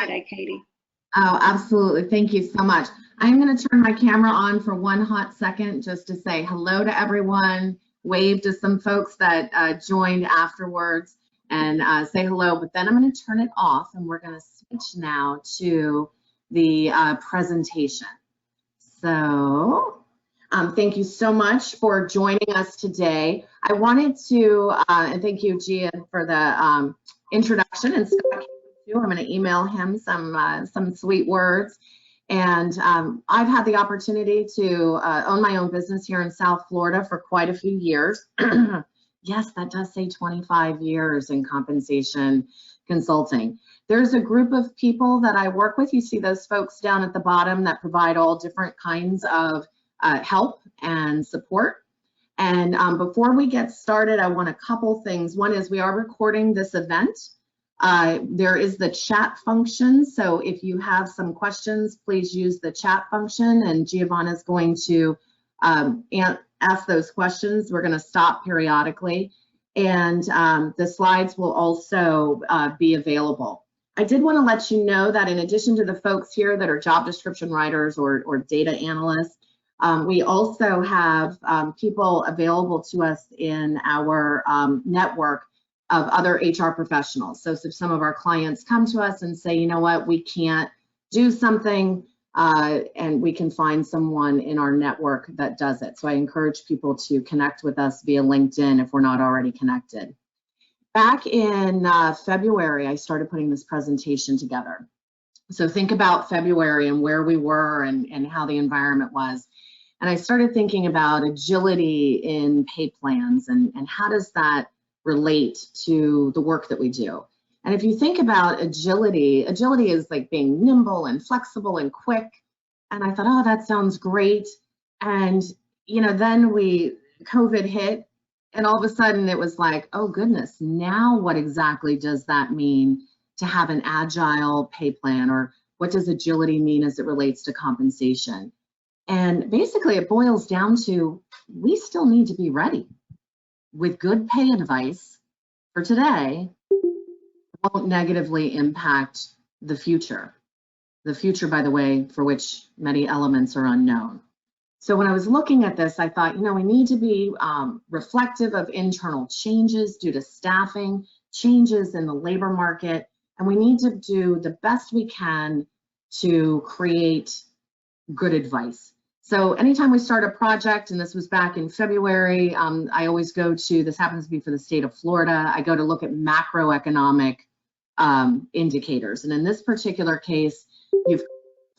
today, Katie. Oh, absolutely. Thank you so much. I'm going to turn my camera on for one hot second just to say hello to everyone, wave to some folks that joined afterwards, and say hello. But then I'm going to turn it off, and we're going to switch now to the presentation. So thank you so much for joining us today. I wanted to, and thank you, Gian, for the introduction, and Scott, I'm going to email him some sweet words. And I've had the opportunity to own my own business here in South Florida for quite a few years. Yes, that does say 25 years in compensation consulting. There's a group of people that I work with. You see those folks down at the bottom that provide all different kinds of help and support. And before we get started, I want a couple things. One is we are recording this event. There is the chat function, so if you have some questions, please use the chat function, and Giovanna is going to ask those questions. We're going to stop periodically, and the slides will also be available. I did want to let you know that in addition to the folks here that are job description writers or data analysts, we also have people available to us in our network of other HR professionals. So if some of our clients come to us and say, you know what, we can't do something, and we can find someone in our network that does it. So I encourage people to connect with us via LinkedIn if we're not already connected. Back in February, I started putting this presentation together. So think about February and where we were and how the environment was. And I started thinking about agility in pay plans and how does that relate to the work that we do. And if you think about agility is like being nimble and flexible and quick. And I thought, oh, that sounds great. And, you know, then COVID hit, and all of a sudden it was like, oh goodness, now what exactly does that mean to have an agile pay plan, or what does agility mean as it relates to compensation? And basically it boils down to, we still need to be ready with good pay advice for today. Won't negatively impact the future. The future, by the way, for which many elements are unknown. So when I was looking at this, I thought, you know, we need to be reflective of internal changes due to staffing, changes in the labor market, and we need to do the best we can to create good advice. So anytime we start a project, and this was back in February, I always go to, this happens to be for the state of Florida, I go to look at macroeconomic indicators. And in this particular case, you've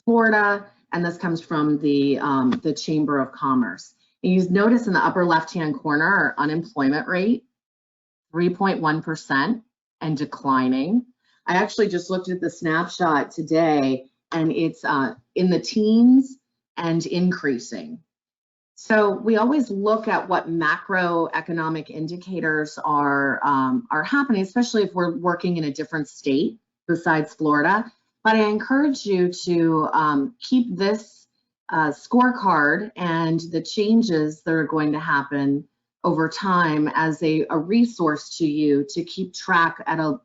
Florida, and this comes from the Chamber of Commerce. And you notice in the upper left-hand corner, our unemployment rate, 3.1% and declining. I actually just looked at the snapshot today, and it's in the teens and increasing. So we always look at what macroeconomic indicators are happening, especially if we're working in a different state besides Florida. But I encourage you to keep this scorecard and the changes that are going to happen over time as a resource to you to keep track at a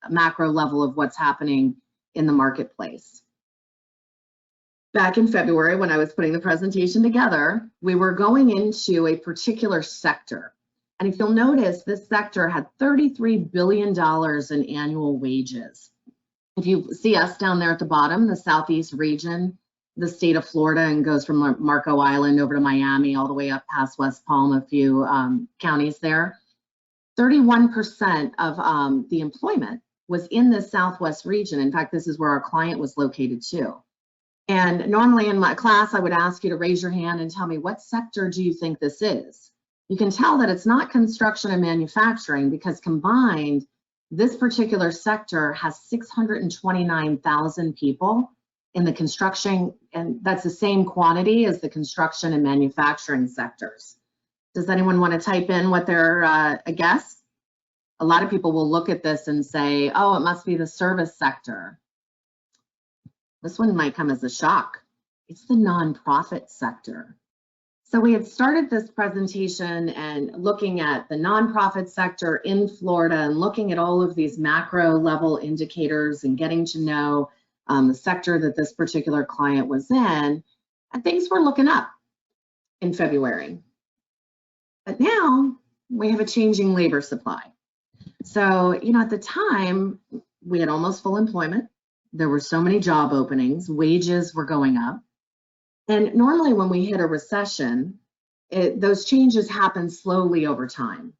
macro level of what's happening in the marketplace. Back in February, when I was putting the presentation together, we were going into a particular sector. And if you'll notice, this sector had $33 billion in annual wages. If you see us down there at the bottom, the Southeast region, the state of Florida, and goes from Marco Island over to Miami, all the way up past West Palm, a few counties there, 31% of the employment was in the Southwest region. In fact, this is where our client was located too. And normally in my class, I would ask you to raise your hand and tell me, what sector do you think this is? You can tell that it's not construction and manufacturing, because combined, this particular sector has 629,000 people in the construction, and that's the same quantity as the construction and manufacturing sectors. Does anyone want to type in what their a guess? A lot of people will look at this and say, oh, it must be the service sector. This one might come as a shock. It's the nonprofit sector. So we had started this presentation and looking at the nonprofit sector in Florida and looking at all of these macro level indicators and getting to know the sector that this particular client was in, and things were looking up in February. But now we have a changing labor supply. So, at the time, we had almost full employment. There were so many job openings, wages were going up. And normally when we hit a recession, those changes happen slowly over time.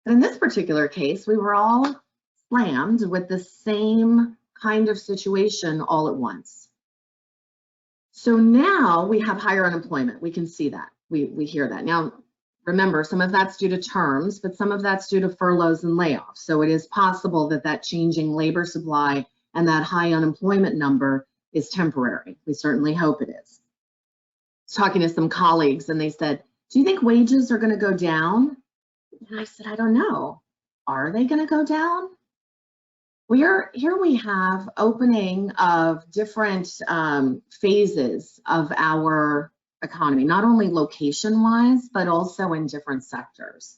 But in this particular case, we were all slammed with the same kind of situation all at once. So now we have higher unemployment. We can see that. We hear that. Now, remember, some of that's due to terms, but some of that's due to furloughs and layoffs. So it is possible that that changing labor supply and that high unemployment number is temporary. We certainly hope it is. Talking to some colleagues and they said, do you think wages are going to go down? And I said, I don't know. Are they going to go down? Here we have opening of different phases of our economy, not only location wise, but also in different sectors.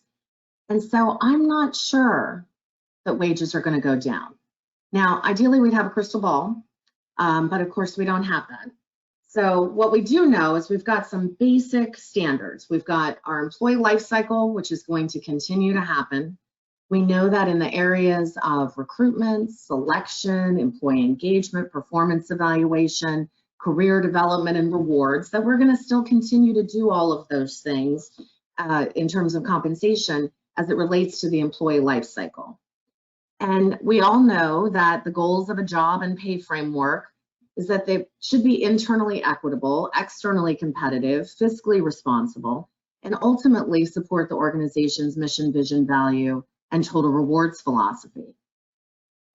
And so I'm not sure that wages are going to go down. Now, ideally we'd have a crystal ball, but of course we don't have that. So what we do know is we've got some basic standards. We've got our employee life cycle, which is going to continue to happen. We know that in the areas of recruitment, selection, employee engagement, performance evaluation, career development, and rewards, that we're going to still continue to do all of those things in terms of compensation as it relates to the employee life cycle. And we all know that the goals of a job and pay framework is that they should be internally equitable, externally competitive, fiscally responsible, and ultimately support the organization's mission, vision, value, and total rewards philosophy.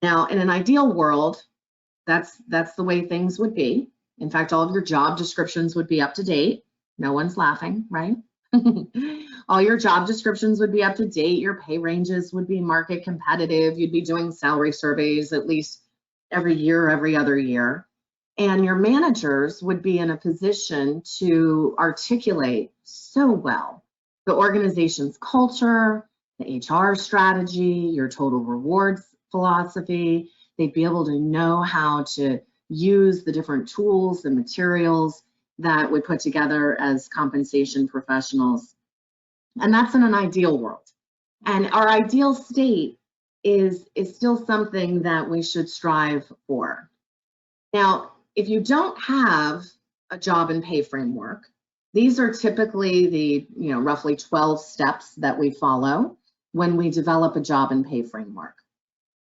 Now, in an ideal world, that's the way things would be. In fact, all of your job descriptions would be up to date. No one's laughing, right? All your job descriptions would be up to date. Your pay ranges would be market competitive. You'd be doing salary surveys at least every year, every other year. And your managers would be in a position to articulate so well the organization's culture, the HR strategy, your total rewards philosophy. They'd be able to know how to use the different tools and materials that we put together as compensation professionals. And that's in an ideal world. And our ideal state is still something that we should strive for. Now, if you don't have a job and pay framework, these are typically the roughly 12 steps that we follow when we develop a job and pay framework.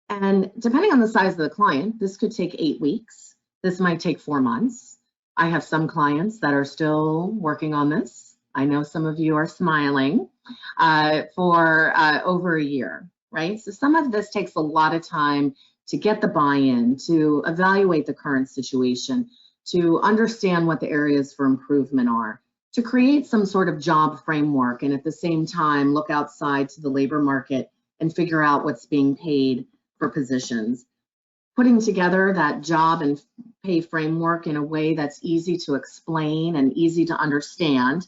And depending on the size of the client, this could take 8 weeks. This might take 4 months. I have some clients that are still working on this. I know some of you are smiling for over a year, right? So some of this takes a lot of time to get the buy-in, to evaluate the current situation, to understand what the areas for improvement are, to create some sort of job framework, and at the same time look outside to the labor market and figure out what's being paid for positions. Putting together that job and pay framework in a way that's easy to explain and easy to understand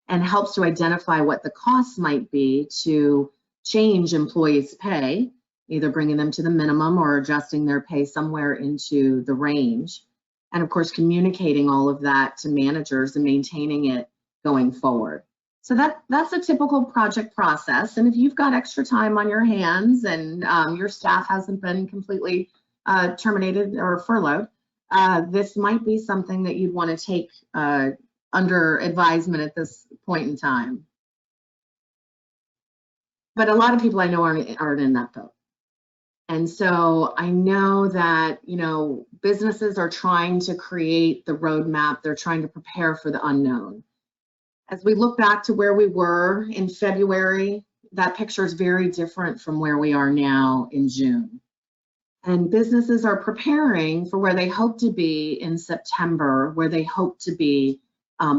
and helps to identify what the costs might be to change employees' pay, either bringing them to the minimum or adjusting their pay somewhere into the range. And of course, communicating all of that to managers and maintaining it going forward. So that's a typical project process. And if you've got extra time on your hands and your staff hasn't been completely terminated or furloughed, this might be something that you'd want to take under advisement at this point in time. But a lot of people I know aren't in that boat. And so I know that, businesses are trying to create the roadmap. They're trying to prepare for the unknown. As we look back to where we were in February, that picture is very different from where we are now in June. And businesses are preparing for where they hope to be in September, where they hope to be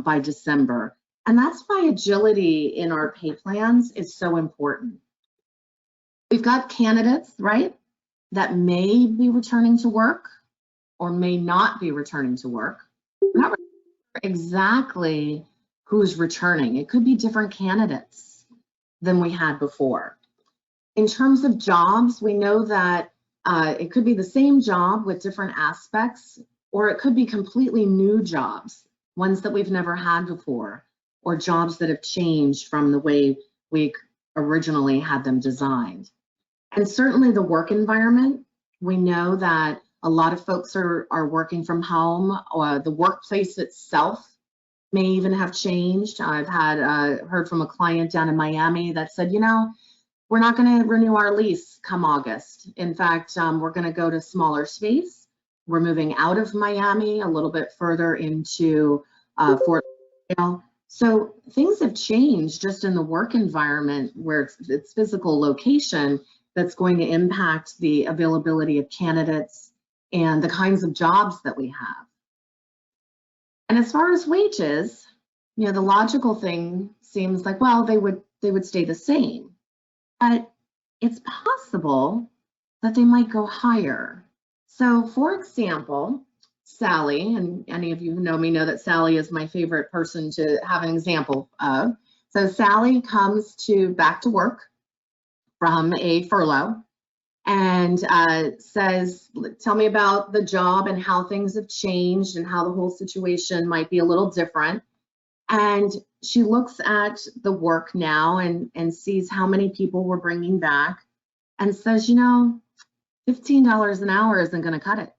by December. And that's why agility in our pay plans is so important. We've got candidates, right, that may be returning to work or may not be returning to work. We're not sure exactly who's returning. It could be different candidates than we had before. In terms of jobs, we know that it could be the same job with different aspects, or it could be completely new jobs, ones that we've never had before, or jobs that have changed from the way we originally had them designed. And certainly the work environment, we know that a lot of folks are working from home, or the workplace itself may even have changed. I've had heard from a client down in Miami that said, you know, we're not going to renew our lease come August. In fact, we're going to go to smaller space. We're moving out of Miami a little bit further into Fort Lauderdale. So things have changed just in the work environment where it's physical location that's going to impact the availability of candidates and the kinds of jobs that we have. And as far as wages, you know, the logical thing seems like, well, they would stay the same. But it's possible that they might go higher. So for example, Sally, and any of you who know me know that Sally is my favorite person to have an example of. So Sally comes back to work from a furlough and says, tell me about the job and how things have changed and how the whole situation might be a little different. And she looks at the work now and sees how many people we're bringing back and says, you know, $15 an hour isn't going to cut it.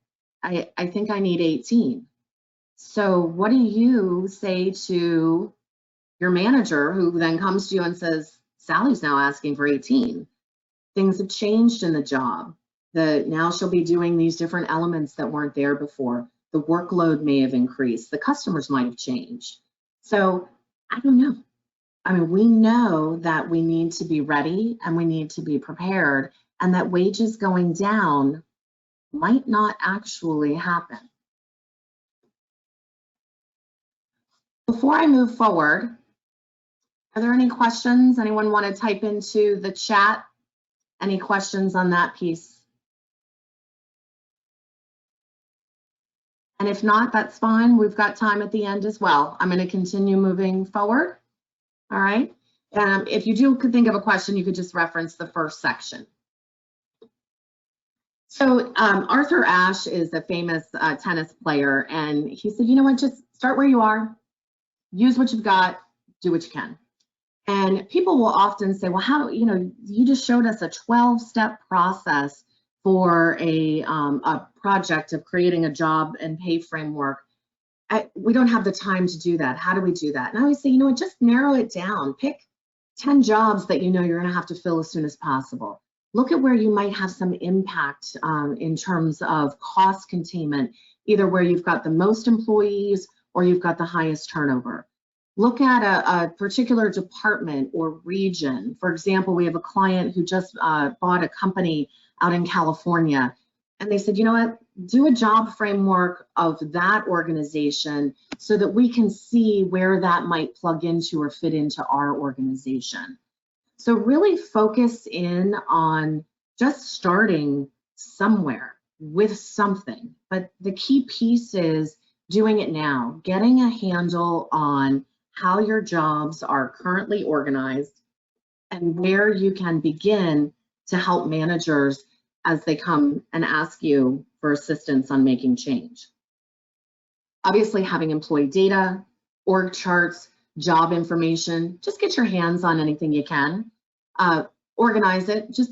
I think I need 18. So what do you say to your manager, who then comes to you and says, Sally's now asking for 18. Things have changed in the job. Now she'll be doing these different elements that weren't there before. The workload may have increased. The customers might have changed. So I don't know. I mean, we know that we need to be ready and we need to be prepared, and that wages going down might not actually happen. Before I move forward, are there any questions? Anyone want to type into the chat? Any questions on that piece? And if not, that's fine. We've got time at the end as well. I'm going to continue moving forward. All right. If you do think of a question, you could just reference the first section. So Arthur Ashe is a famous tennis player, and he said, you know what, just start where you are, use what you've got, do what you can. And people will often say, well, how, you know, you just showed us a 12-step process for a project of creating a job and pay framework. We don't have the time to do that. How do we do that? And I always say, you know what, just narrow it down. Pick 10 jobs that you know you're going to have to fill as soon as possible. Look at where you might have some impact in terms of cost containment, either where you've got the most employees or you've got the highest turnover. Look at a particular department or region. For example, we have a client who just bought a company out in California, and they said, you know what, do a job framework of that organization so that we can see where that might plug into or fit into our organization. So really focus in on just starting somewhere with something. But the key piece is doing it now, getting a handle on how your jobs are currently organized and where you can begin to help managers as they come and ask you for assistance on making change. Obviously, having employee data, org charts, job information, just get your hands on anything you can. Organize it, just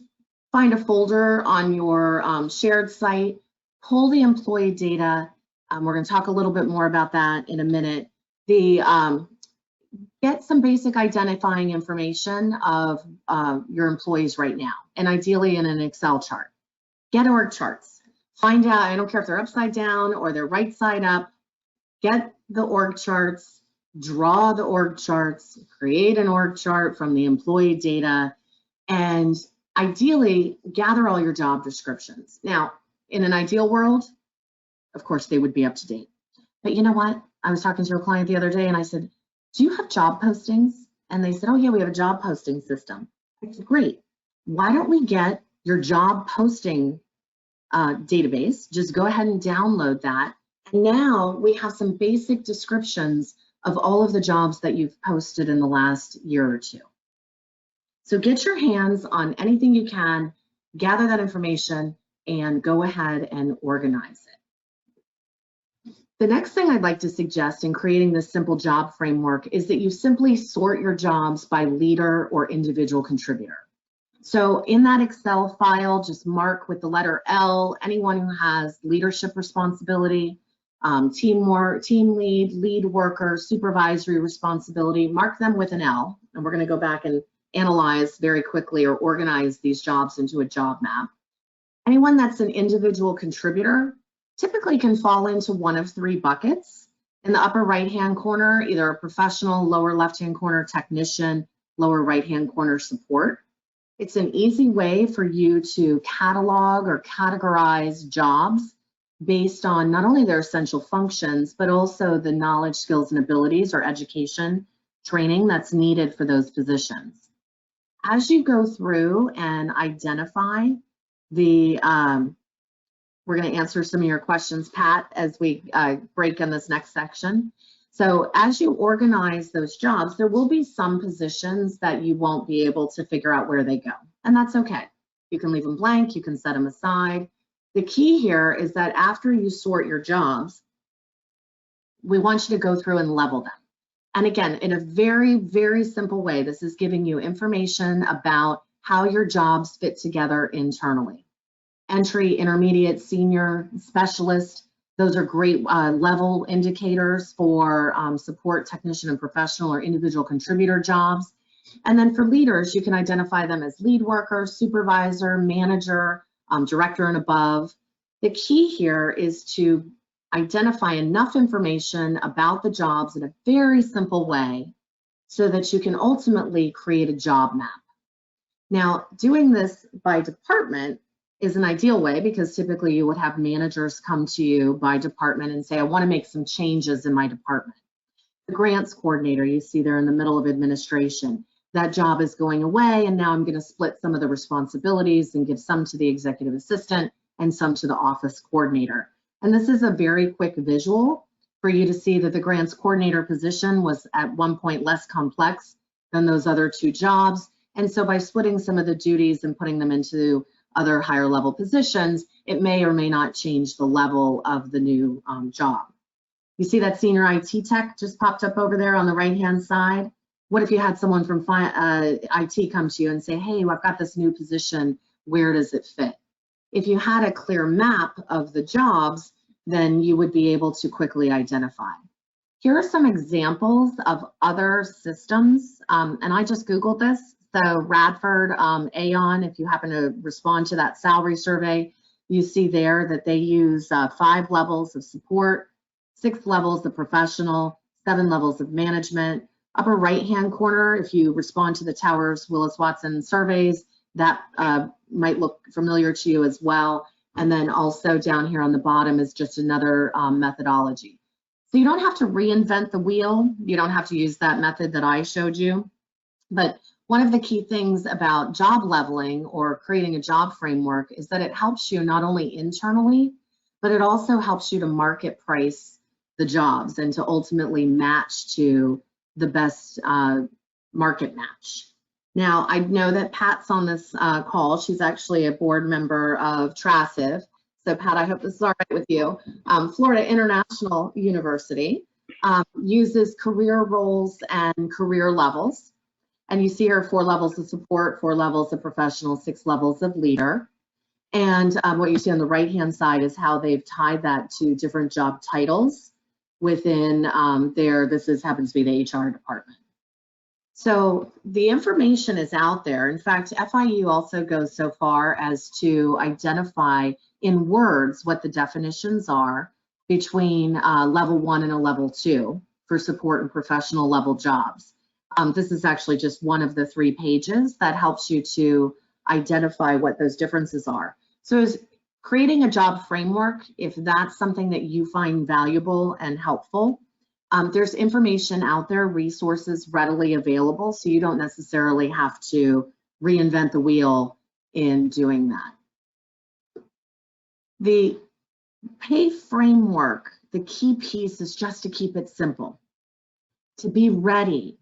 find a folder on your shared site, pull the employee data. We're going to talk a little bit more about that in a minute. Get some basic identifying information of your employees right now, and ideally in an Excel chart. Get org charts. Find out, I don't care if they're upside down or they're right side up, get the org charts, draw the org charts, create an org chart from the employee data, and ideally gather all your job descriptions. Now, in an ideal world, of course, they would be up to date. But you know what? I was talking to a client the other day and I said, do you have job postings? And they said, oh yeah, we have a job posting system. I said, great. Why don't we get your job posting database? Just go ahead and download that. And now we have some basic descriptions of all of the jobs that you've posted in the last year or two. So get your hands on anything you can, gather that information, and go ahead and organize it. The next thing I'd like to suggest in creating this simple job framework is that you simply sort your jobs by leader or individual contributor. So in that Excel file, just mark with the letter L anyone who has leadership responsibility, teamwork, team lead, lead worker, supervisory responsibility, mark them with an L. And we're going to go back and analyze very quickly or organize these jobs into a job map. Anyone that's an individual contributor typically can fall into one of three buckets. In the upper right-hand corner, either a professional, lower left-hand corner technician, lower right-hand corner support. It's an easy way for you to catalog or categorize jobs based on not only their essential functions, but also the knowledge, skills, and abilities or education training that's needed for those positions. As you go through and identify the, we're going to answer some of your questions, Pat, as we break in this next section. So as you organize those jobs, there will be some positions that you won't be able to figure out where they go, and that's okay. You can leave them blank, you can set them aside. The key here is that after you sort your jobs, we want you to go through and level them. And again, in a very, very simple way, this is giving you information about how your jobs fit together internally. Entry, intermediate, senior, specialist, those are great level indicators for support technician and professional or individual contributor jobs. And then for leaders, you can identify them as lead worker, supervisor, manager, director and above. The key here is to identify enough information about the jobs in a very simple way so that you can ultimately create a job map. Now, doing this by department is an ideal way because typically you would have managers come to you by department and say, I want to make some changes in my department. The grants coordinator you see there in the middle of administration, that job is going away and now I'm going to split some of the responsibilities and give some to the executive assistant and some to the office coordinator. And this is a very quick visual for you to see that the grants coordinator position was at one point less complex than those other two jobs. And so by splitting some of the duties and putting them into other higher level positions, it may or may not change the level of the new job. You see that senior IT tech just popped up over there on the right-hand side. What if you had someone from IT come to you and say, hey, I've got this new position, where does it fit? If you had a clear map of the jobs, then you would be able to quickly identify. Here are some examples of other systems, and I just Googled this. So Radford, Aon, if you happen to respond to that salary survey, you see there that they use 5 levels of support, 6 levels of professional, 7 levels of management. Upper right-hand corner, if you respond to the Towers Willis Watson surveys, that might look familiar to you as well. And then also down here on the bottom is just another methodology. So you don't have to reinvent the wheel. You don't have to use that method that I showed you. But one of the key things about job leveling or creating a job framework is that it helps you not only internally, but it also helps you to market price the jobs and to ultimately match to the best market match. Now, I know that Pat's on this call. She's actually a board member of TRASIV. So Pat, I hope this is all right with you. Florida International University uses career roles and career levels. And you see here 4 levels of support, 4 levels of professional, 6 levels of leader. And what you see on the right-hand side is how they've tied that to different job titles within this happens to be the HR department. So the information is out there. In fact, FIU also goes so far as to identify in words what the definitions are between level 1 and a level 2 for support and professional level jobs. This is actually just one of the 3 pages that helps you to identify what those differences are. So as creating a job framework, if that's something that you find valuable and helpful, there's information out there, resources readily available, so you don't necessarily have to reinvent the wheel in doing that. The pay framework, the key piece is just to keep it simple. to be ready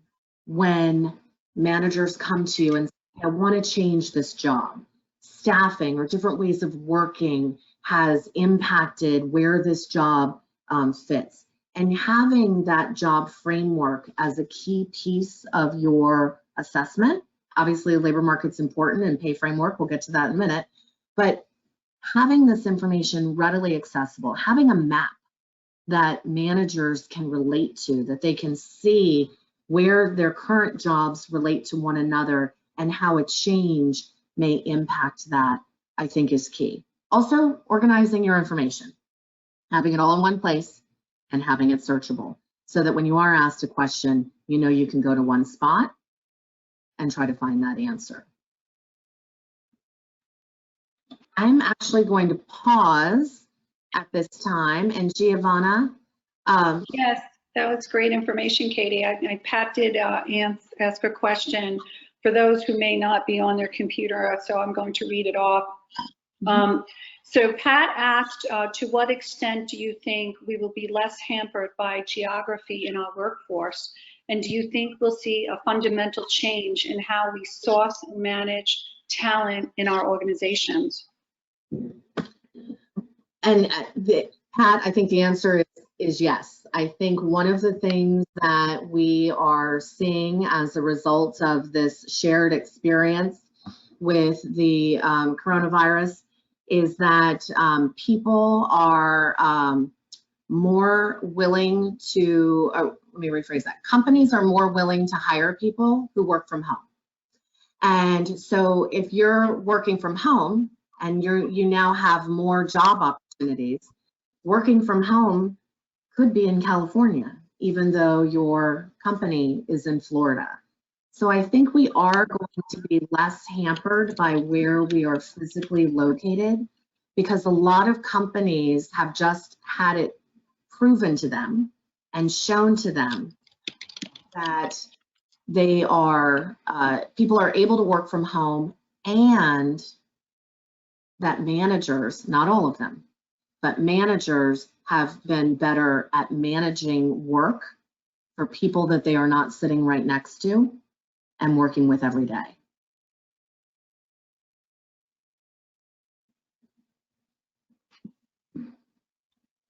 when managers come to you and say, I want to change this job. Staffing or different ways of working has impacted where this job fits. And having that job framework as a key piece of your assessment. Obviously, the labor market's important and pay framework, we'll get to that in a minute, but having this information readily accessible, having a map that managers can relate to, that they can see where their current jobs relate to one another and how a change may impact that, I think is key. Also, organizing your information, having it all in one place and having it searchable so that when you are asked a question, you know you can go to one spot and try to find that answer. I'm actually going to pause at this time, and Giovanna. Yes, that was great information, Katie. Pat did ask a question for those who may not be on their computer, so I'm going to read it off. So Pat asked, to what extent do you think we will be less hampered by geography in our workforce? And do you think we'll see a fundamental change in how we source and manage talent in our organizations? And Pat, I think the answer is yes. I think one of the things that we are seeing as a result of this shared experience with the coronavirus is that people are more willing to, let me rephrase that, companies are more willing to hire people who work from home. And so if you're working from home and you now have more job opportunities, working from home could be in California, even though your company is in Florida. So I think we are going to be less hampered by where we are physically located, because a lot of companies have just had it proven to them and shown to them that they are, people are able to work from home, and that managers, not all of them, but managers have been better at managing work for people that they are not sitting right next to and working with every day.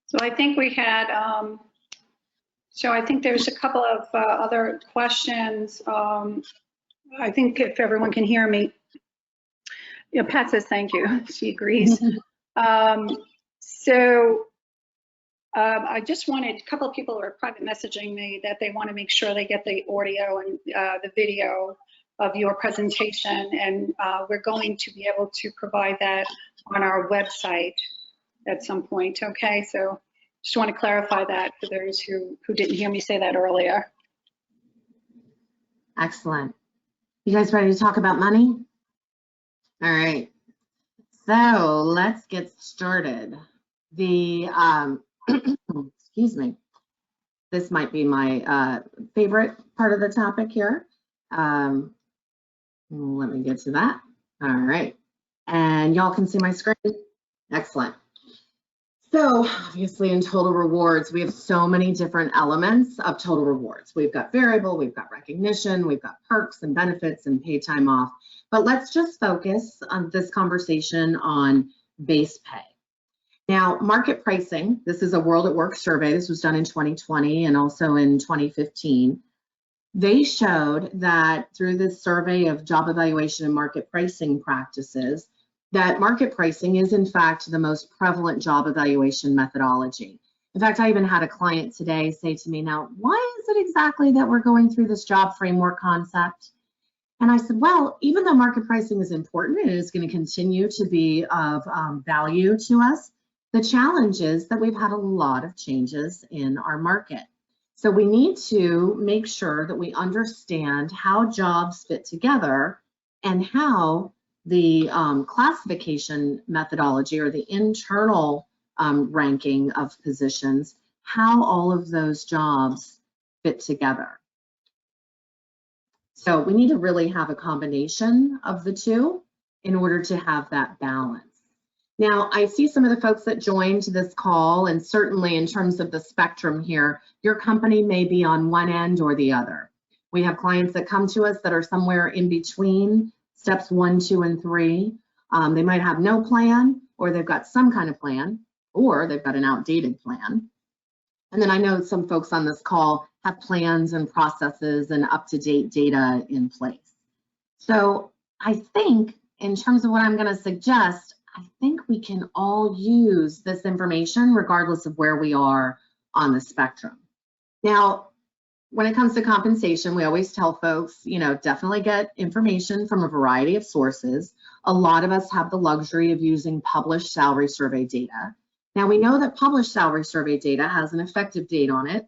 So I think we had, so I think there's a couple of other questions. I think if everyone can hear me. Yeah, Pat says thank you. She agrees. I just wanted, a couple of people are private messaging me that they want to make sure they get the audio and the video of your presentation, and we're going to be able to provide that on our website at some point. Okay, so just want to clarify that for those who didn't hear me say that earlier. Excellent. You guys ready to talk about money? All right, so let's get started. The, excuse me, this might be my favorite part of the topic here. Let me get to that. All right, and y'all can see my screen? Excellent. So obviously in total rewards, we have so many different elements of total rewards. We've got variable, we've got recognition, we've got perks and benefits and paid time off. But let's just focus on this conversation on base pay. Now, market pricing, this is a World at Work survey. This was done in 2020 and also in 2015. They showed that through this survey of job evaluation and market pricing practices, that market pricing is in fact the most prevalent job evaluation methodology. In fact, I even had a client today say to me, now, why is it exactly that we're going through this job framework concept? And I said, well, even though market pricing is important and it is going to continue to be of value to us, the challenge is that we've had a lot of changes in our market. So we need to make sure that we understand how jobs fit together and how the classification methodology or the internal ranking of positions, how all of those jobs fit together. So we need to really have a combination of the two in order to have that balance. Now, I see some of the folks that joined this call, and certainly in terms of the spectrum here, your company may be on one end or the other. We have clients that come to us that are somewhere in between steps 1, 2, and 3. They might have no plan, or they've got some kind of plan, or they've got an outdated plan. And then I know some folks on this call have plans and processes and up-to-date data in place. So I think in terms of what I'm going to suggest, I think we can all use this information regardless of where we are on the spectrum. Now, when it comes to compensation, we always tell folks, you know, definitely get information from a variety of sources. A lot of us have the luxury of using published salary survey data. Now, we know that published salary survey data has an effective date on it.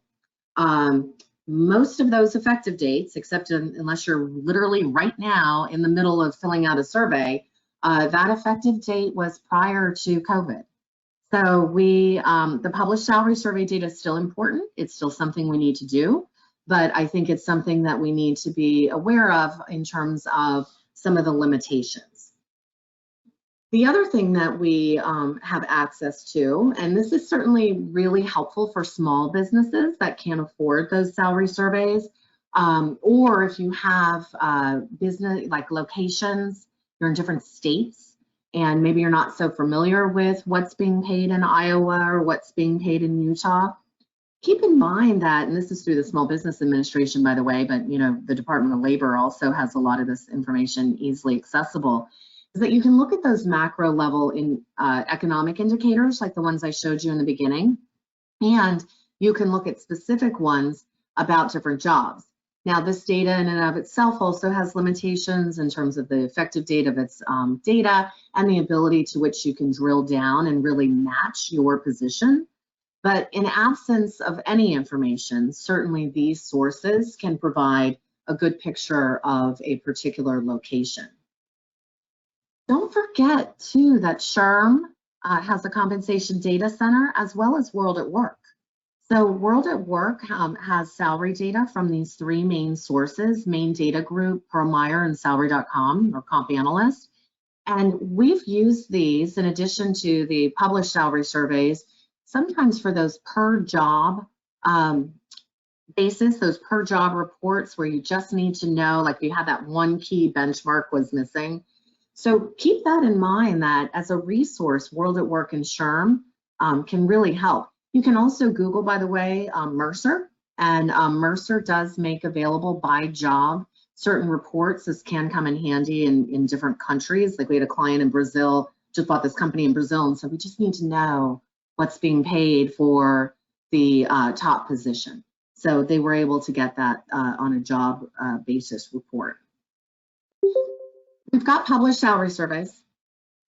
Most of those effective dates, except unless you're literally right now in the middle of filling out a survey, that effective date was prior to COVID. So the published salary survey data is still important. It's still something we need to do, but I think it's something that we need to be aware of in terms of some of the limitations. The other thing that we have access to, and this is certainly really helpful for small businesses that can't afford those salary surveys, or if you have business like locations, you're in different states, and maybe you're not so familiar with what's being paid in Iowa or what's being paid in Utah. Keep in mind that, and this is through the Small Business Administration, by the way, but you know, the Department of Labor also has a lot of this information easily accessible, is that you can look at those macro level in economic indicators like the ones I showed you in the beginning, and you can look at specific ones about different jobs. Now, this data in and of itself also has limitations in terms of the effective date of its data and the ability to which you can drill down and really match your position. But in absence of any information, certainly these sources can provide a good picture of a particular location. Don't forget, too, that SHRM has a compensation data center as well as World at Work. So World at Work has salary data from these 3 main sources, Main Data Group, PearlMeyer, and Salary.com, or Comp Analyst. And we've used these in addition to the published salary surveys, sometimes for those per job basis, those per job reports where you just need to know, like you had that one key benchmark was missing. So keep that in mind that as a resource, World at Work and SHRM can really help. You can also Google, by the way, Mercer, and Mercer does make available by job certain reports. This can come in handy in different countries. Like we had a client in Brazil, just bought this company in Brazil, and so we just need to know what's being paid for the top position. So they were able to get that on a job basis report. We've got published salary surveys.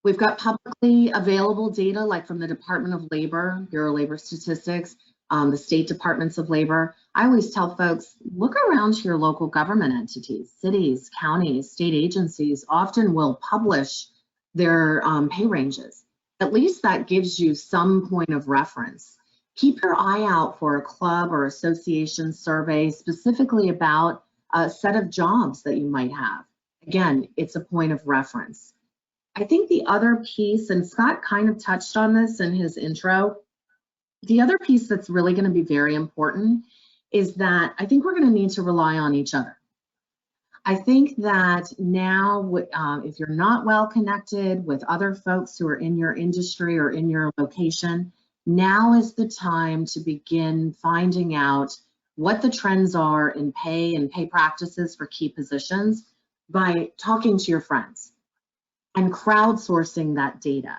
We've got publicly available data like from the Department of Labor, Bureau of Labor Statistics, the state departments of labor. I always tell folks, look around to your local government entities, cities, counties, state agencies often will publish their pay ranges. At least that gives you some point of reference. Keep your eye out for a club or association survey specifically about a set of jobs that you might have. Again, it's a point of reference. I think the other piece, and Scott kind of touched on this in his intro, the other piece that's really going to be very important is that I think we're going to need to rely on each other. I think that now, if you're not well connected with other folks who are in your industry or in your location, now is the time to begin finding out what the trends are in pay and pay practices for key positions by talking to your friends and crowdsourcing that data.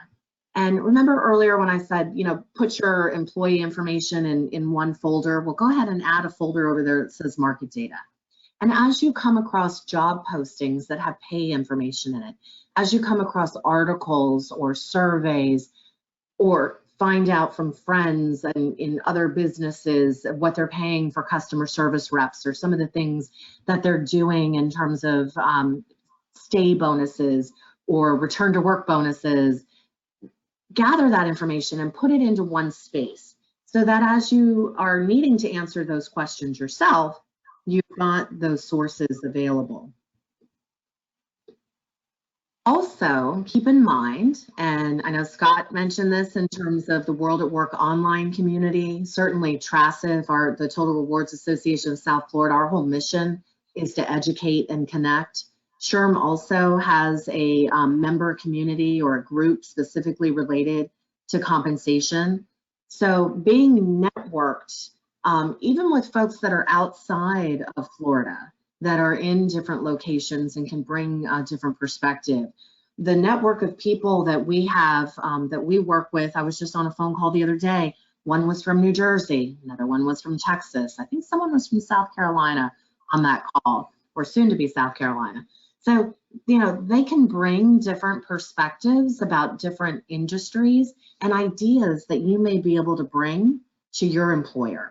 And remember earlier when I said, you know, put your employee information in one folder. Well, go ahead and add a folder over there that says market data. And as you come across job postings that have pay information in it, as you come across articles or surveys, or find out from friends and in other businesses what they're paying for customer service reps or some of the things that they're doing in terms of stay bonuses or return to work bonuses, gather that information and put it into one space so that as you are needing to answer those questions yourself, you've got those sources available. Also, keep in mind, and I know Scott mentioned this in terms of the World at Work online community, certainly TRASIF, the Total Rewards Association of South Florida, our whole mission is to educate and connect. SHRM also has a member community or a group specifically related to compensation. So being networked, even with folks that are outside of Florida, that are in different locations and can bring a different perspective. The network of people that we have, that we work with, I was just on a phone call the other day. One was from New Jersey, another one was from Texas. I think someone was from South Carolina on that call, or soon to be South Carolina. So, you know, they can bring different perspectives about different industries and ideas that you may be able to bring to your employer.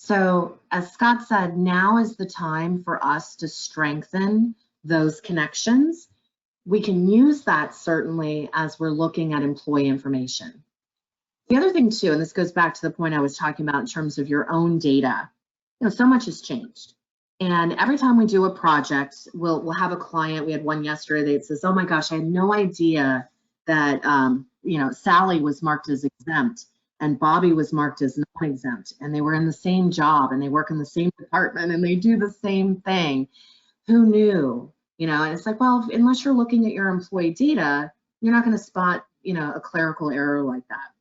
So as Scott said, now is the time for us to strengthen those connections. We can use that certainly as we're looking at employee information. The other thing too, and this goes back to the point I was talking about in terms of your own data, you know, so much has changed. And every time we do a project, we'll have a client, we had one yesterday that says, oh my gosh, I had no idea that, you know, Sally was marked as exempt and Bobby was marked as non-exempt, and they were in the same job and they work in the same department and they do the same thing. Who knew? You know, and it's like, well, unless you're looking at your employee data, you're not going to spot, you know, a clerical error like that.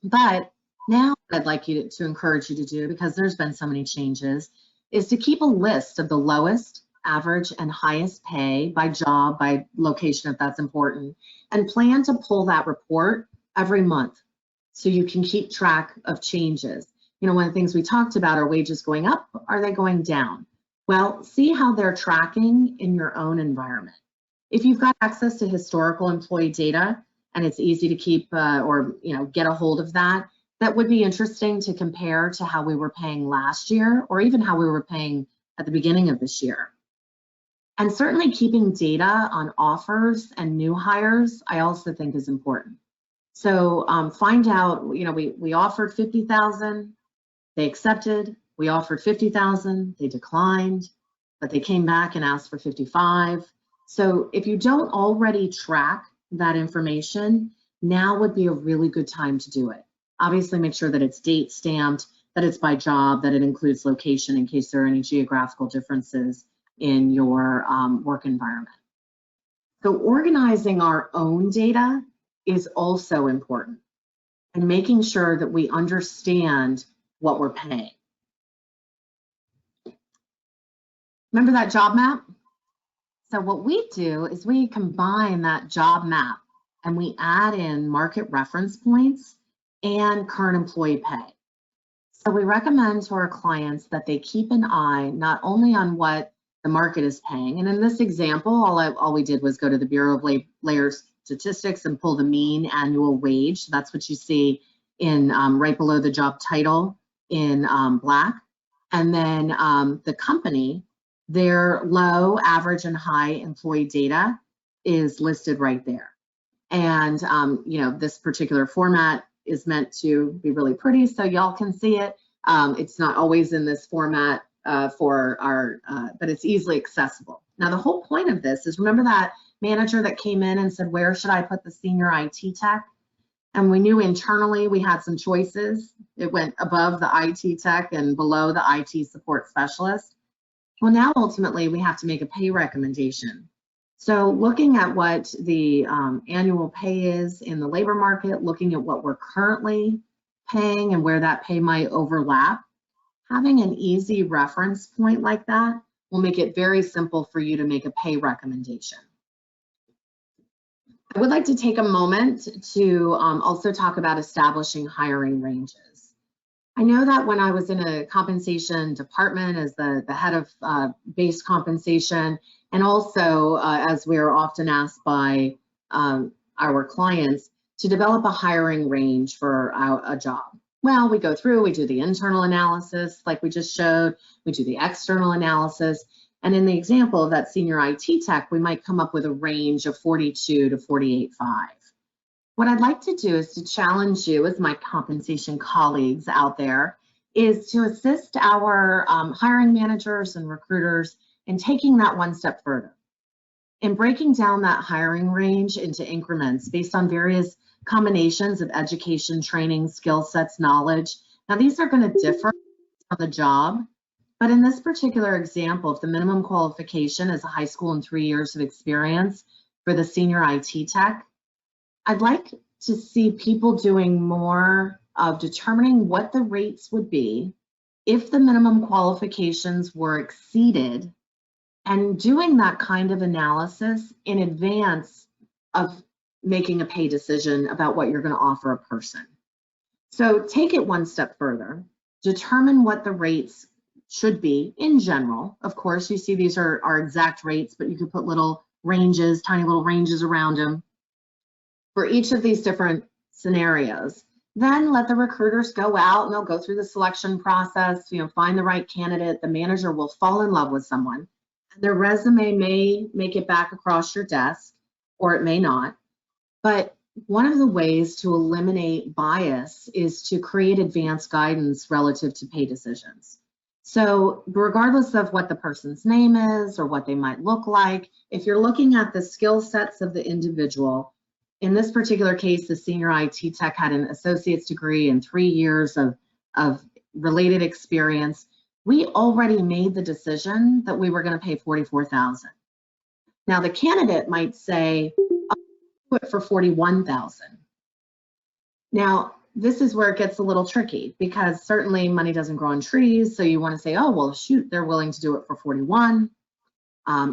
But now what I'd like you to encourage you to do, because there's been so many changes, is to keep a list of the lowest, average, and highest pay by job, by location, if that's important, and plan to pull that report every month so you can keep track of changes. You know, one of the things we talked about, are wages going up? Are they going down? Well, see how they're tracking in your own environment. If you've got access to historical employee data and it's easy to keep or, you know, get a hold of that, that would be interesting to compare to how we were paying last year or even how we were paying at the beginning of this year. And certainly keeping data on offers and new hires, I also think is important. So find out, you know, we offered 50,000, they accepted. We offered 50,000, they declined, but they came back and asked for 55. So if you don't already track that information, now would be a really good time to do it. Obviously, make sure that it's date stamped, that it's by job, that it includes location in case there are any geographical differences in your work environment. So organizing our own data is also important, and making sure that we understand what we're paying. Remember that job map? So what we do is we combine that job map and we add in market reference points and current employee pay. So we recommend to our clients that they keep an eye not only on what the market is paying, and in this example, all we did was go to the Bureau of Labor Statistics and pull the mean annual wage. So that's what you see in right below the job title in black. And then the company, their low, average, and high employee data is listed right there. And you know, this particular format is meant to be really pretty so y'all can see it. It's not always in this format for our, but it's easily accessible. Now, the whole point of this is, remember that manager that came in and said, where should I put the senior IT tech? And we knew internally we had some choices. It went above the IT tech and below the IT support specialist. Well, now ultimately we have to make a pay recommendation. So looking at what the annual pay is in the labor market, looking at what we're currently paying and where that pay might overlap, having an easy reference point like that will make it very simple for you to make a pay recommendation. I would like to take a moment to also talk about establishing hiring ranges. I know that when I was in a compensation department as the head of base compensation, and also as we are often asked by our clients to develop a hiring range for a job. Well, we go through, we do the internal analysis like we just showed, we do the external analysis, and in the example of that senior IT tech, we might come up with a range of 42 to 48.5. What I'd like to do is to challenge you as my compensation colleagues out there is to assist our hiring managers and recruiters in taking that one step further and breaking down that hiring range into increments based on various combinations of education, training, skill sets, knowledge. Now, these are going to differ on the job, but in this particular example, if the minimum qualification is a high school and 3 years of experience for the senior IT tech, I'd like to see people doing more of determining what the rates would be if the minimum qualifications were exceeded, and doing that kind of analysis in advance of making a pay decision about what you're going to offer a person. So take it one step further, determine what the rates should be in general. Of course, you see these are our exact rates, but you could put little ranges, tiny little ranges around them for each of these different scenarios. Then let the recruiters go out and they'll go through the selection process, find the right candidate. The manager will fall in love with someone. Their resume may make it back across your desk, or it may not. But one of the ways to eliminate bias is to create advanced guidance relative to pay decisions. So regardless of what the person's name is or what they might look like, if you're looking at the skill sets of the individual, in this particular case, the senior IT tech had an associate's degree and 3 years of related experience. We already made the decision that we were going to pay $44,000. Now the candidate might say, I'll do it for $41,000. Now this is where it gets a little tricky, because certainly money doesn't grow on trees. So you want to say, oh, well, shoot, they're willing to do it for 41,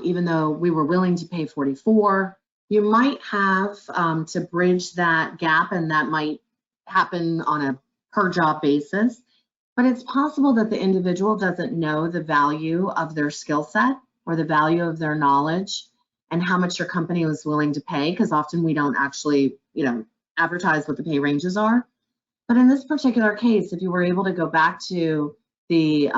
even though we were willing to pay 44. You might have to bridge that gap, and that might happen on a per job basis. But it's possible that the individual doesn't know the value of their skill set or the value of their knowledge and how much your company was willing to pay, because often we don't actually, advertise what the pay ranges are. But in this particular case, if you were able to go back to the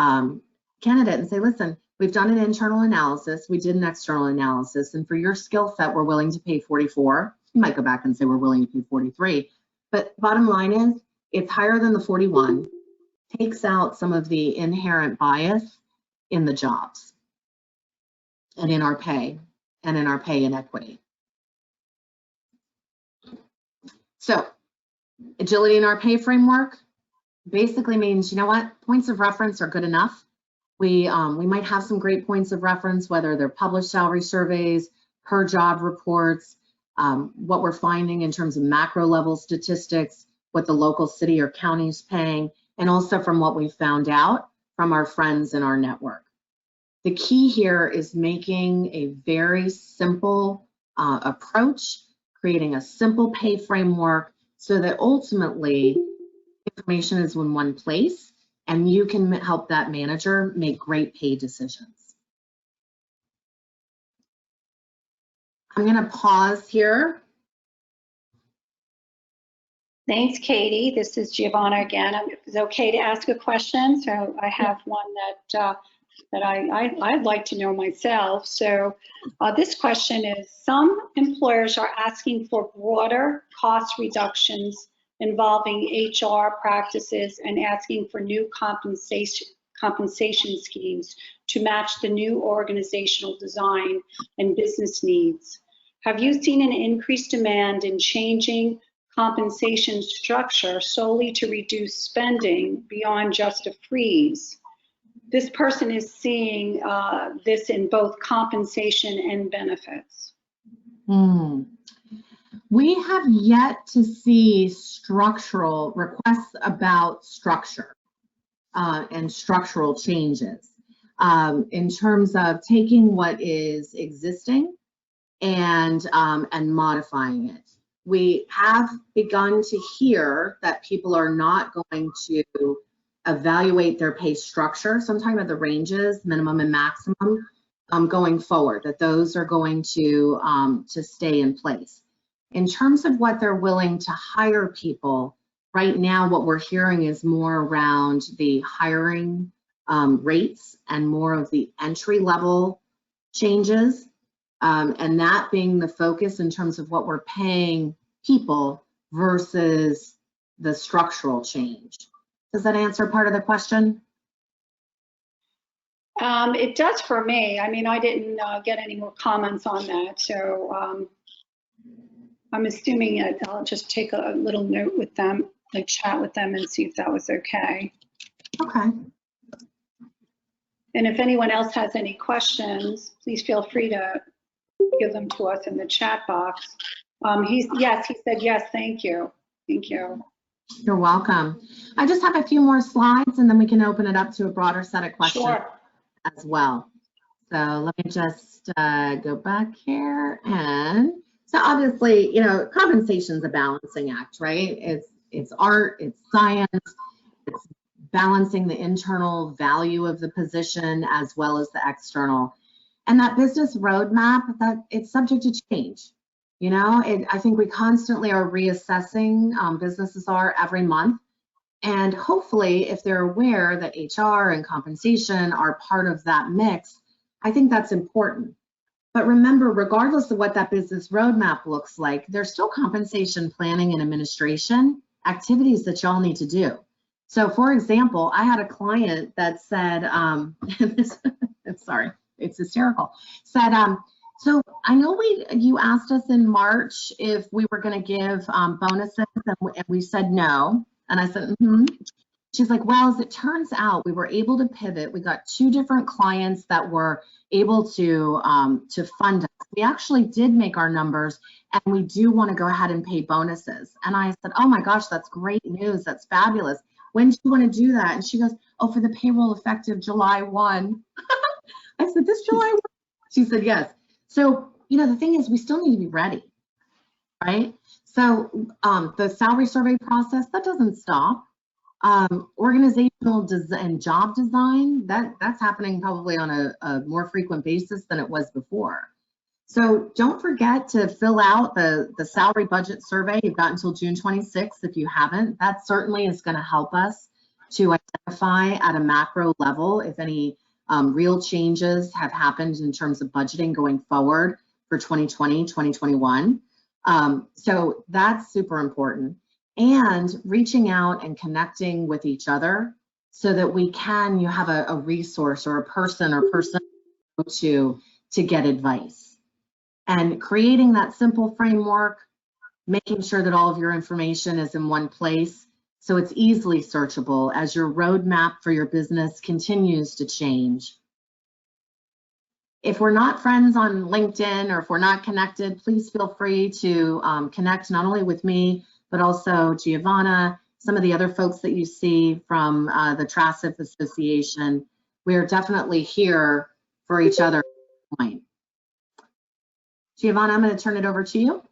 candidate and say, listen, we've done an internal analysis, we did an external analysis, and for your skill set, we're willing to pay 44. You might go back and say we're willing to pay 43. But bottom line is, it's higher than the 41. Takes out some of the inherent bias in the jobs and in our pay inequity. So agility in our pay framework basically means, points of reference are good enough. We might have some great points of reference, whether they're published salary surveys, per job reports, what we're finding in terms of macro level statistics, what the local city or county is paying, and also from what we found out from our friends in our network. The key here is making a very simple approach, creating a simple pay framework so that ultimately information is in one place and you can help that manager make great pay decisions. I'm going to pause here. Thanks, Katie. This is Giovanna again. It's okay to ask a question. So I have one that I'd like to know myself. So this question is, some employers are asking for broader cost reductions involving HR practices and asking for new compensation schemes to match the new organizational design and business needs. Have you seen an increased demand in changing compensation structure solely to reduce spending beyond just a freeze? This person is seeing this in both compensation and benefits. We have yet to see structural requests about structure and structural changes in terms of taking what is existing and modifying it. We have begun to hear that people are not going to evaluate their pay structure. So I'm talking about the ranges, minimum and maximum, going forward, that those are going to stay in place. In terms of what they're willing to hire people, right now what we're hearing is more around the hiring rates and more of the entry level changes. And that being the focus in terms of what we're paying people versus the structural change. Does that answer part of the question? It does for me. I mean, I didn't get any more comments on that, so I'm assuming I'll just take a little note with them, like chat with them and see if that was okay. Okay. And if anyone else has any questions, please feel free to give them to us in the chat box. He said yes, thank you. Thank you. You're welcome. I just have a few more slides and then we can open it up to a broader set of questions Sure. as well. So let me just go back here. And so obviously, compensation is a balancing act, right? It's art, it's science, it's balancing the internal value of the position as well as the external. And that business roadmap, that it's subject to change. I think we constantly are reassessing, businesses are every month. And hopefully, if they're aware that HR and compensation are part of that mix, I think that's important. But remember, regardless of what that business roadmap looks like, there's still compensation planning and administration activities that y'all need to do. So for example, I had a client that said, sorry, it's hysterical, said, so I know you asked us in March if we were going to give bonuses, and we said no. And I said, She's like, well, as it turns out, we were able to pivot. We got 2 different clients that were able to fund us. We actually did make our numbers, and we do want to go ahead and pay bonuses. And I said, oh my gosh, that's great news. That's fabulous. When do you want to do that? And she goes, oh, for the payroll effective July 1. I said, this July 1? She said, yes. So, the thing is, we still need to be ready, right? So the salary survey process, that doesn't stop. Organizational and job design, that's happening probably on a more frequent basis than it was before. So don't forget to fill out the salary budget survey. You've got until June 26th if you haven't. That certainly is going to help us to identify at a macro level if any real changes have happened in terms of budgeting going forward for 2020, 2021. So that's super important. And reaching out and connecting with each other so that you have a resource or a person to get advice. And creating that simple framework, making sure that all of your information is in one place so it's easily searchable as your roadmap for your business continues to change. If we're not friends on LinkedIn or if we're not connected, please feel free to connect not only with me, but also Giovanna, some of the other folks that you see from the TRASIF Association. We are definitely here for each other. Giovanna, I'm going to turn it over to you.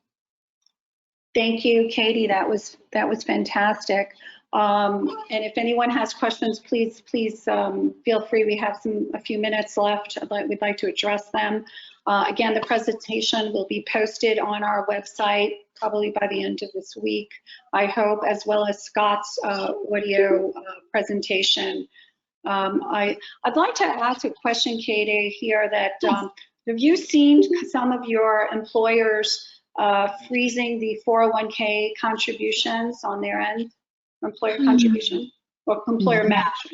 Thank you, Katie. That was fantastic. And if anyone has questions, please feel free. We have a few minutes left. We'd like to address them. Again, the presentation will be posted on our website probably by the end of this week, I hope, as well as Scott's audio presentation. I'd like to ask a question, Katie, here that have you seen some of your employers freezing the 401k contributions on their end, employer contribution or employer match?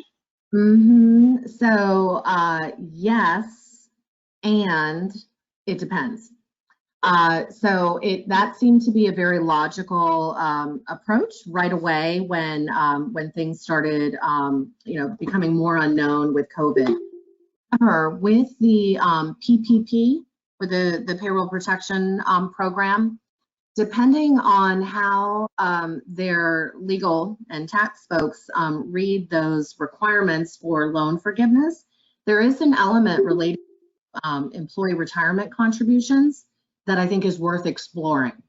So yes, and it depends. So that seemed to be a very logical approach right away when things started, becoming more unknown with COVID. However, with the PPP, with the payroll protection program, depending on how their legal and tax folks read those requirements for loan forgiveness, there is an element related to employee retirement contributions that I think is worth exploring.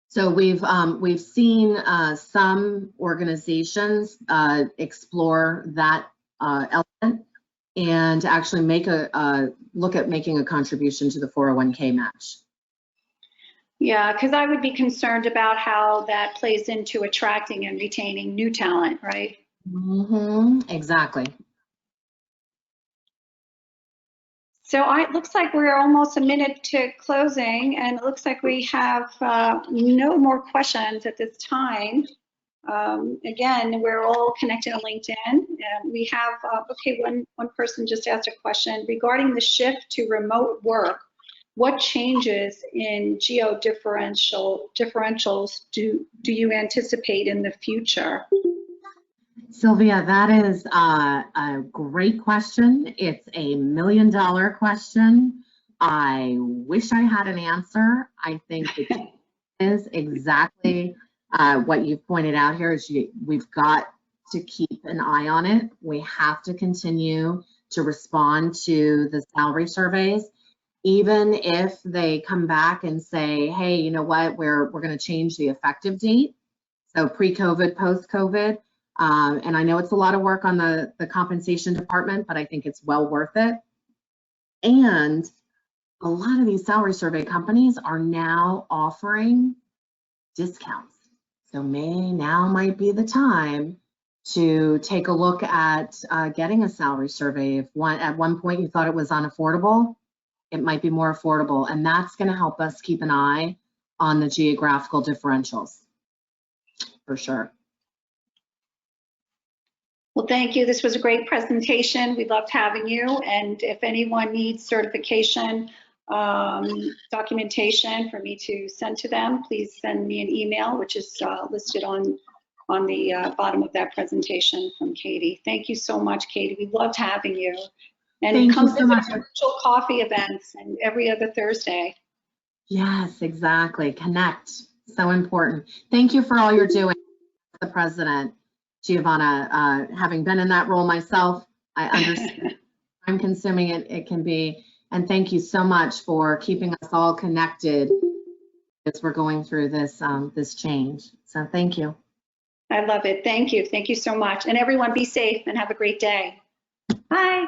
So we've seen some organizations explore that element and actually make look at making a contribution to the 401k match. Yeah, because I would be concerned about how that plays into attracting and retaining new talent, right? Exactly. So it looks like we're almost a minute to closing, and it looks like we have no more questions at this time. Again, we're all connected on LinkedIn. We have, okay, one person just asked a question regarding the shift to remote work. What changes in differentials do you anticipate in the future? Sylvia, that is a great question. It's a $1 million question. I wish I had an answer. I think it is exactly what you've pointed out here is we've got to keep an eye on it. We have to continue to respond to the salary surveys, even if they come back and say, hey, you know what, we're going to change the effective date. So pre-COVID, post-COVID. And I know it's a lot of work on the compensation department, but I think it's well worth it. And a lot of these salary survey companies are now offering discounts. So now might be the time to take a look at getting a salary survey. If at one point you thought it was unaffordable, it might be more affordable. And that's going to help us keep an eye on the geographical differentials for sure. Well, thank you. This was a great presentation. We loved having you. And if anyone needs certification documentation for me to send to them, please send me an email, which is listed on the bottom of that presentation from Katie. Thank you so much, Katie. We loved having you. And come visit our virtual coffee events and every other Thursday. Yes, exactly. Connect. So important. Thank you for all you're doing, the president. Giovanna, having been in that role myself, I understand time consuming it can be. And thank you so much for keeping us all connected as we're going through this this change. So thank you. I love it. Thank you. Thank you so much. And everyone be safe and have a great day. Bye.